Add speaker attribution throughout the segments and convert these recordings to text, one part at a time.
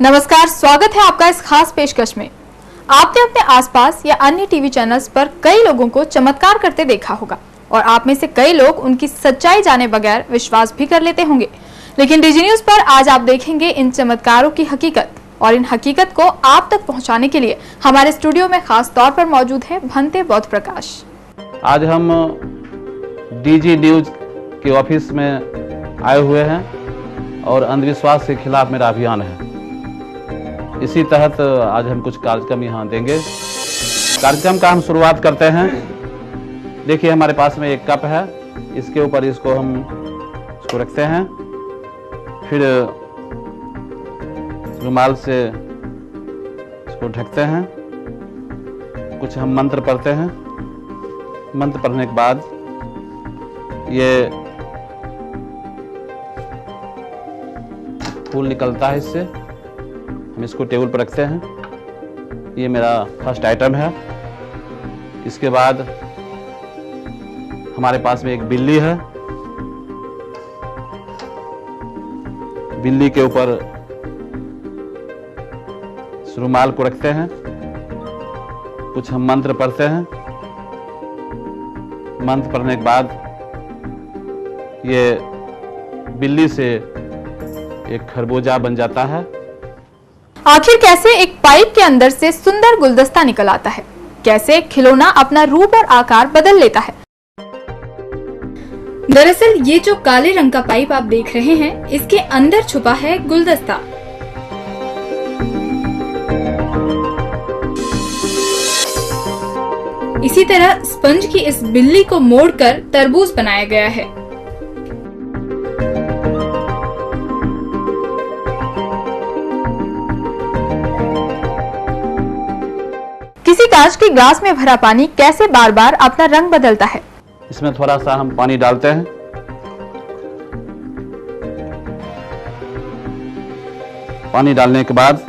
Speaker 1: नमस्कार, स्वागत है आपका इस खास पेशकश में। आपने अपने आसपास या अन्य टीवी चैनल्स पर कई लोगों को चमत्कार करते देखा होगा और आप में से कई लोग उनकी सच्चाई जाने बगैर विश्वास भी कर लेते होंगे। लेकिन डीजी न्यूज पर आज आप देखेंगे इन चमत्कारों की हकीकत, और इन हकीकत को आप तक पहुंचाने के लिए हमारे स्टूडियो में खास तौर पर मौजूद है भंते बौद्ध प्रकाश।
Speaker 2: आज हम डीजी न्यूज के ऑफिस में आए हुए हैं और अंधविश्वास के खिलाफ मेरा अभियान है। इसी तहत आज हम कुछ कार्यक्रम यहाँ देंगे। कार्यक्रम का हम शुरुआत करते हैं। देखिए, हमारे पास में एक कप है, इसके ऊपर इसको रखते हैं, फिर रुमाल से इसको ढकते हैं। कुछ हम मंत्र पढ़ते हैं। मंत्र पढ़ने के बाद ये फूल निकलता है, इससे हम इसको टेबल पर रखते हैं। ये मेरा फर्स्ट आइटम है। इसके बाद हमारे पास में एक बिल्ली है। बिल्ली के ऊपर इस रुमाल को रखते हैं। कुछ हम मंत्र पढ़ते हैं। मंत्र पढ़ने के बाद ये बिल्ली से एक खरबूजा बन जाता है।
Speaker 1: आखिर कैसे एक पाइप के अंदर से सुंदर गुलदस्ता निकल आता है? कैसे खिलौना अपना रूप और आकार बदल लेता है? दरअसल ये जो काले रंग का पाइप आप देख रहे हैं, इसके अंदर छुपा है गुलदस्ता। इसी तरह स्पंज की इस बिल्ली को मोड़कर तरबूज बनाया गया है। किसी कांच के ग्लास में भरा पानी कैसे बार बार अपना रंग बदलता है?
Speaker 2: इसमें थोड़ा सा हम पानी डालते हैं। पानी डालने के बाद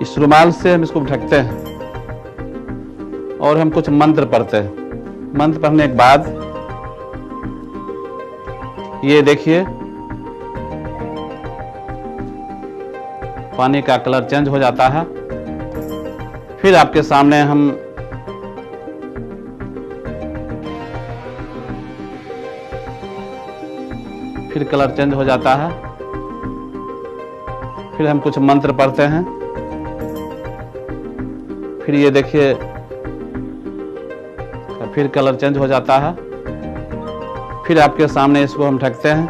Speaker 2: इस रुमाल से हम इसको ढकते हैं और हम कुछ मंत्र पढ़ते हैं। मंत्र पढ़ने के बाद ये देखिए, पानी का कलर चेंज हो जाता है। फिर आपके सामने हम फिर कलर चेंज हो जाता है। फिर हम कुछ मंत्र पढ़ते हैं। फिर ये देखिए, फिर कलर चेंज हो जाता है। फिर आपके सामने इसको हम ढकते हैं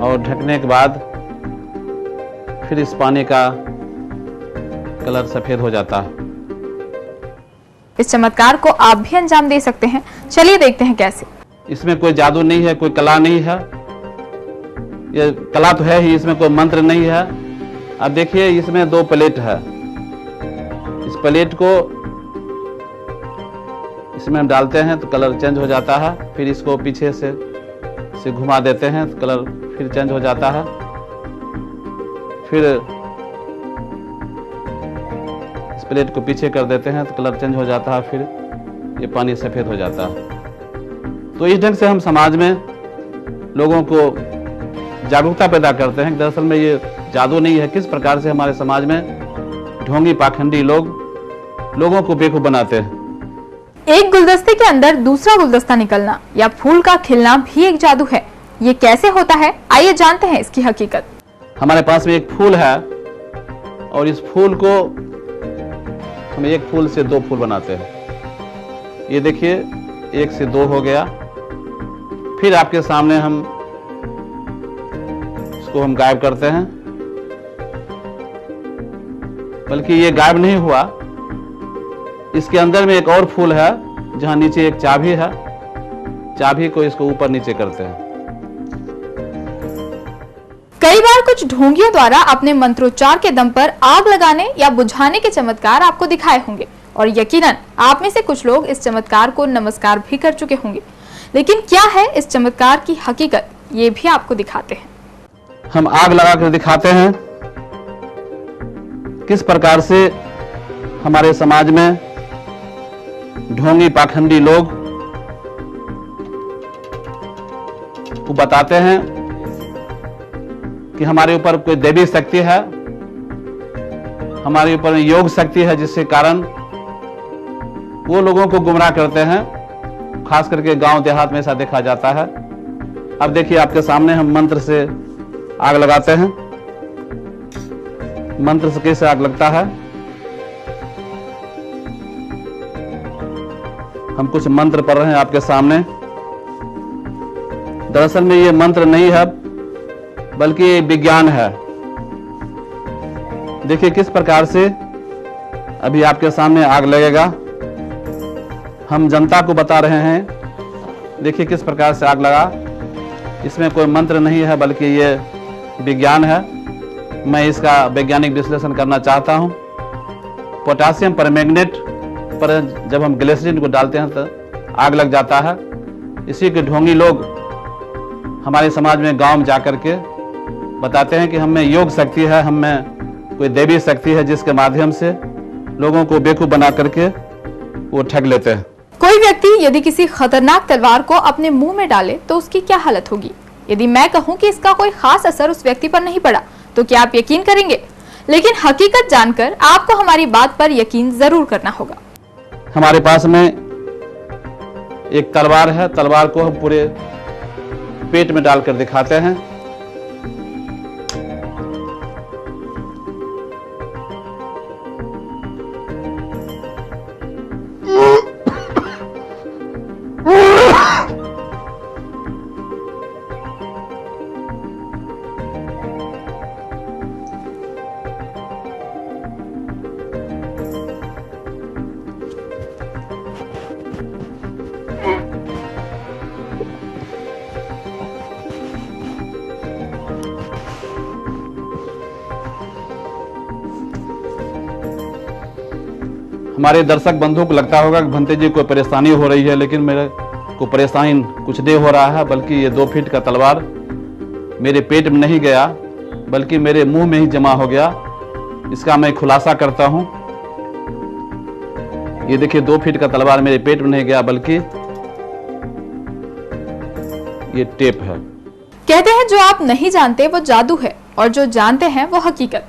Speaker 2: और ढकने के बाद फिर इस पानी का कलर सफेद हो जाता है।
Speaker 1: इस चमत्कार को आप भी अंजाम दे सकते हैं। चलिए देखते हैं कैसे।
Speaker 2: इसमें कोई जादू नहीं है, कोई कला नहीं है। ये कला तो है ही, इसमें कोई मंत्र नहीं है। अब देखिए, इसमें 2 प्लेट है। इस प्लेट को इसमें हम डालते हैं तो कलर चेंज हो जाता है। फिर इसको पीछे से घुमा देते हैं तो कलर फिर चेंज हो जाता है। फिर इस प्लेट को पीछे कर देते हैं तो कलर चेंज हो जाता है। फिर ये पानी सफेद हो जाता है। तो इस ढंग से हम समाज में लोगों को जागरूकता पैदा करते हैं। दरअसल में ये जादू नहीं है। किस प्रकार से हमारे समाज में ढोंगी पाखंडी लोग लोगों को बेवकूफ बनाते हैं।
Speaker 1: एक गुलदस्ते के अंदर दूसरा गुलदस्ता निकलना या फूल का खिलना भी एक जादू है। ये कैसे होता है, आइए जानते हैं इसकी हकीकत।
Speaker 2: हमारे पास में एक फूल है और इस फूल को हम एक फूल से 2 फूल बनाते हैं। ये देखिए, 1 से 2 हो गया। फिर आपके सामने हम इसको गायब करते हैं। बल्कि ये गायब नहीं हुआ, इसके अंदर में एक और फूल है जहां नीचे एक चाबी है। चाबी को इसको ऊपर नीचे करते हैं।
Speaker 1: कई बार कुछ ढोंगियों द्वारा अपने मंत्रोच्चार के दम पर आग लगाने या बुझाने के चमत्कार आपको दिखाए होंगे, और यकीनन आप में से कुछ लोग इस चमत्कार को नमस्कार भी कर चुके होंगे। लेकिन क्या है इस चमत्कार की हकीकत, ये भी आपको दिखाते हैं।
Speaker 2: हम आग लगा कर दिखाते हैं किस प्रकार से हमारे समाज में ढोंगी पाखंडी लोग वो बताते हैं कि हमारे ऊपर कोई दैवी शक्ति है, हमारे ऊपर योग शक्ति है, जिसके कारण वो लोगों को गुमराह करते हैं। खास करके गांव देहात में ऐसा देखा जाता है। अब देखिए आपके सामने हम मंत्र से आग लगाते हैं। मंत्र से कैसे आग लगता है, हम कुछ मंत्र पढ़ रहे हैं आपके सामने। दरअसल में ये मंत्र नहीं है बल्कि ये विज्ञान है। देखिए किस प्रकार से अभी आपके सामने आग लगेगा। हम जनता को बता रहे हैं, देखिए किस प्रकार से आग लगा। इसमें कोई मंत्र नहीं है बल्कि ये विज्ञान है। मैं इसका वैज्ञानिक विश्लेषण करना चाहता हूं। पोटासियम परमैंगनेट पर जब हम ग्लिसरीन को डालते हैं तो आग लग जाता है। इसी के ढोंगी लोग हमारे समाज में गांव में जाकर के बताते हैं कि हमें योग शक्ति है, हमें कोई दैवी शक्ति है, जिसके माध्यम से लोगों को बेवकूफ बना करके वो ठग लेते हैं।
Speaker 1: कोई व्यक्ति यदि किसी खतरनाक तलवार को अपने मुंह में डाले तो उसकी क्या हालत होगी? यदि मैं कहूं कि इसका कोई खास असर उस व्यक्ति पर नहीं पड़ा तो क्या आप यकीन करेंगे? लेकिन हकीकत जानकर आपको हमारी बात पर यकीन जरूर करना होगा।
Speaker 2: हमारे पास में एक तलवार है। तलवार को हम पूरे पेट में डालकर दिखाते हैं। हमारे दर्शक बंधुओं को लगता होगा कि भंते जी कोई परेशानी हो रही है, लेकिन मेरे को परेशानी कुछ नहीं हो रहा है, बल्कि ये 2 फीट का तलवार मेरे पेट में नहीं गया बल्कि मेरे मुंह में ही जमा हो गया। इसका मैं खुलासा करता हूं। ये देखिए 2 फीट का तलवार मेरे पेट में नहीं गया बल्कि ये टेप है।
Speaker 1: कहते हैं जो आप नहीं जानते वो जादू है और जो जानते हैं वो हकीकत।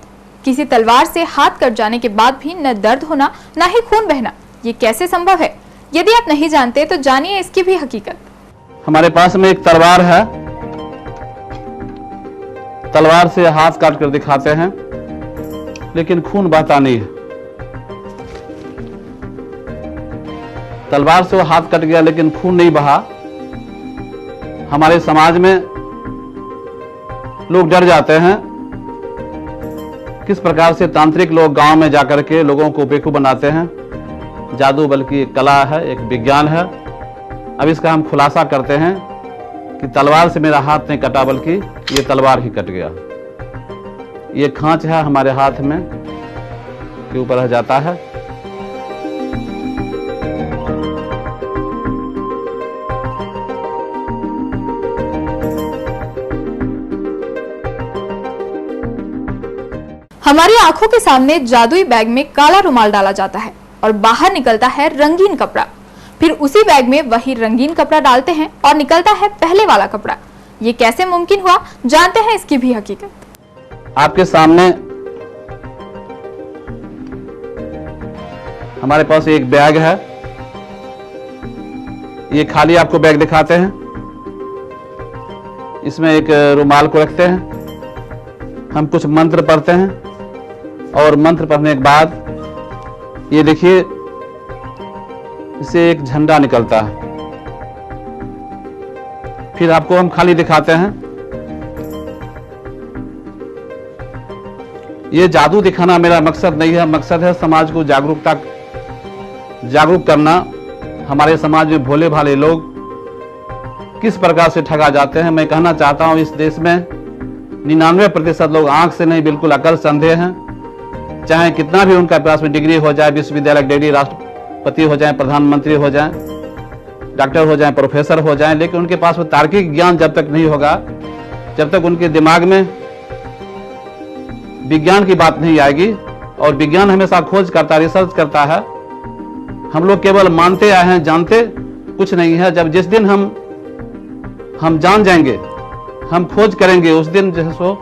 Speaker 1: किसी तलवार से हाथ कट जाने के बाद भी न दर्द होना न ही खून बहना, ये कैसे संभव है? यदि आप नहीं जानते तो जानिए इसकी भी हकीकत।
Speaker 2: हमारे पास में एक तलवार है। तलवार से हाथ काट कर दिखाते हैं, लेकिन खून बहता नहीं है। तलवार से वो हाथ कट गया लेकिन खून नहीं बहा। हमारे समाज में लोग डर जाते हैं। किस प्रकार से तांत्रिक लोग गांव में जाकर के लोगों को बेवकूफ बनाते हैं। जादू बल्कि एक कला है, एक विज्ञान है। अब इसका हम खुलासा करते हैं कि तलवार से मेरा हाथ नहीं कटा बल्कि ये तलवार ही कट गया। ये खांच है हमारे हाथ में के ऊपर रह जाता है।
Speaker 1: हमारी आंखों के सामने जादुई बैग में काला रुमाल डाला जाता है और बाहर निकलता है रंगीन कपड़ा। फिर उसी बैग में वही रंगीन कपड़ा डालते हैं और निकलता है पहले वाला कपड़ा। ये कैसे मुमकिन हुआ, जानते हैं इसकी भी हकीकत।
Speaker 2: आपके सामने हमारे पास एक बैग है। ये खाली आपको बैग दिखाते हैं। इसमें एक रुमाल को रखते हैं। हम कुछ मंत्र पढ़ते हैं और मंत्र पढ़ने के बाद ये देखिए इससे एक झंडा निकलता है। फिर आपको हम खाली दिखाते हैं। ये जादू दिखाना मेरा मकसद नहीं है। मकसद है समाज को जागरूक करना। हमारे समाज में भोले भाले लोग किस प्रकार से ठगा जाते हैं। मैं कहना चाहता हूं इस देश में 99% लोग आंख से नहीं बिल्कुल अकल से अंधे हैं। चाहे कितना भी उनका पास में डिग्री हो जाए, विश्वविद्यालय डिग्री, राष्ट्रपति हो जाए, प्रधानमंत्री हो जाए, डॉक्टर हो जाए, प्रोफेसर हो जाए, लेकिन उनके पास में तार्किक ज्ञान जब तक नहीं होगा, जब तक उनके दिमाग में विज्ञान की बात नहीं आएगी। और विज्ञान हमेशा खोज करता, रिसर्च करता है। हम लोग केवल मानते आए हैं, जानते कुछ नहीं है। जब जिस दिन हम जान जाएंगे हम खोज करेंगे उस दिन जो है सो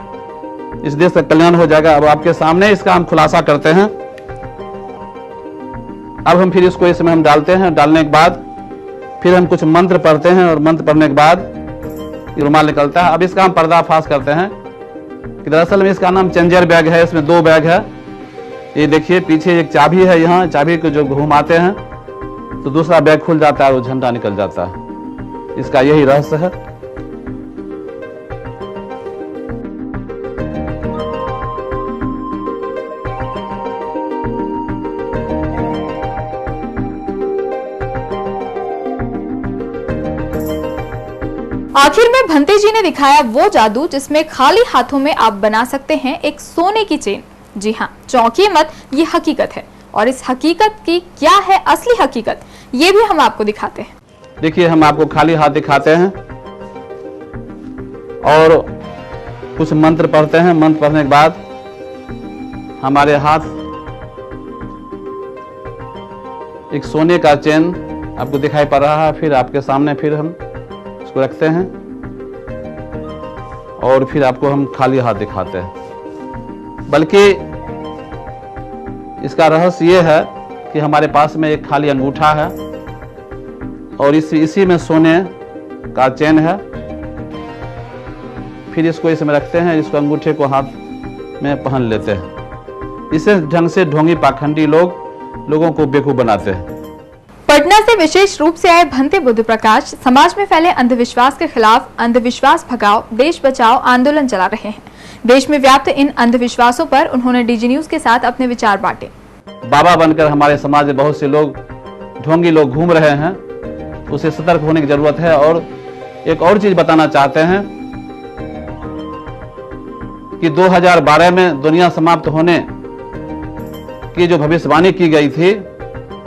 Speaker 2: इस देश का कल्याण हो जाएगा। अब आपके सामने इसका हम खुलासा करते हैं। अब हम फिर इसको इसमें हम डालते हैं। डालने के बाद फिर हम कुछ मंत्र पढ़ते हैं और मंत्र पढ़ने के बाद ये रुमाल निकलता है। अब इसका हम पर्दाफाश करते हैं कि दरअसल में इसका नाम चेंजर बैग है। इसमें 2 बैग है। ये देखिए पीछे एक चाबी है, यहाँ चाबी को जो घुमाते हैं तो दूसरा बैग खुल जाता है, वो झंडा निकल जाता है। इसका यही रहस्य है।
Speaker 1: आखिर में भंते जी ने दिखाया वो जादू जिसमें खाली हाथों में आप बना सकते हैं एक सोने की चेन। जी हाँ, चौंकिए मत, ये हकीकत है। और इस हकीकत की क्या है असली हकीकत, ये भी हम आपको दिखाते हैं।
Speaker 2: देखिए हम आपको खाली हाथ दिखाते हैं और कुछ मंत्र पढ़ते हैं। मंत्र पढ़ने के बाद हमारे हाथ एक सोने का चेन आपको दिखाई पड़ रहा है। फिर आपके सामने फिर हम इसको रखते हैं और फिर आपको हम खाली हाथ दिखाते हैं। बल्कि इसका रहस्य ये है कि हमारे पास में एक खाली अंगूठा है और इसी में सोने का चेन है। फिर इसको इसमें रखते हैं, इसको अंगूठे को हाथ में पहन लेते हैं। इसे ढंग से ढोंगी पाखंडी लोगों को बेवकूफ बनाते हैं।
Speaker 1: पटना से विशेष रूप से आए भंते बुद्ध प्रकाश समाज में फैले अंधविश्वास के खिलाफ अंधविश्वास भगाओ देश बचाओ आंदोलन चला रहे हैं। देश में व्याप्त इन अंधविश्वासों पर उन्होंने डीजी न्यूज के साथ अपने विचार बांटे।
Speaker 2: बाबा बनकर हमारे समाज में बहुत से लोग ढोंगी लोग घूम रहे हैं, उसे सतर्क होने की जरूरत है। और एक और चीज बताना चाहते हैं कि 2012 में दुनिया समाप्त होने की जो भविष्यवाणी की गई थी,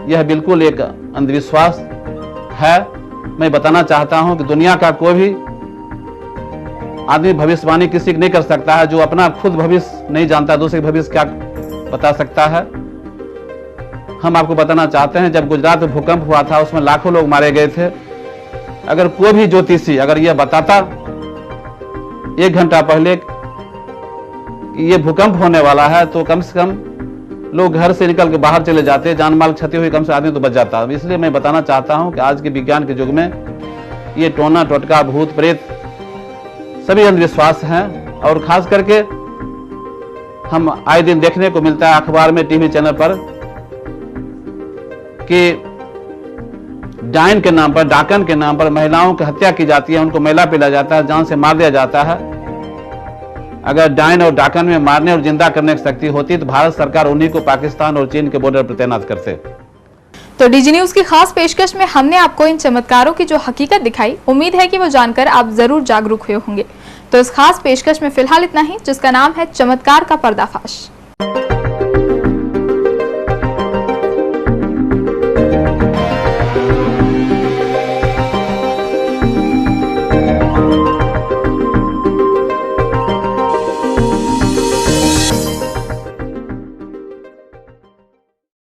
Speaker 2: यह बिल्कुल एक अंधविश्वास है। मैं बताना चाहता हूं कि दुनिया का कोई भी आदमी भविष्यवाणी किसी की नहीं कर सकता है। जो अपना खुद भविष्य नहीं जानता, दूसरे का भविष्य क्या बता सकता है। हम आपको बताना चाहते हैं, जब गुजरात में भूकंप हुआ था उसमें लाखों लोग मारे गए थे। अगर कोई भी ज्योतिषी अगर यह बताता 1 घंटा पहले कि ये भूकंप होने वाला है, तो कम से कम लोग घर से निकल के बाहर चले जाते, जान माल क्षति हुई कम से आदमी तो बच जाता। इसलिए मैं बताना चाहता हूं कि आज के विज्ञान के युग में ये टोना टोटका भूत प्रेत सभी अंधविश्वास हैं। और खास करके हम आए दिन देखने को मिलता है अखबार में, टीवी चैनल पर कि डायन के नाम पर, डाकन के नाम पर महिलाओं की हत्या की जाती है, उनको मैला पिला जाता है, जान से मार दिया जाता है। अगर डायन और डाकन में मारने और जिंदा करने की शक्ति होती तो भारत सरकार उन्हीं को पाकिस्तान और चीन के बॉर्डर पर तैनात करते।
Speaker 1: तो डीजी न्यूज की खास पेशकश में हमने आपको इन चमत्कारों की जो हकीकत दिखाई, उम्मीद है कि वो जानकर आप जरूर जागरूक हुए होंगे। तो इस खास पेशकश में फिलहाल इतना ही, जिसका नाम है चमत्कार का पर्दाफाश।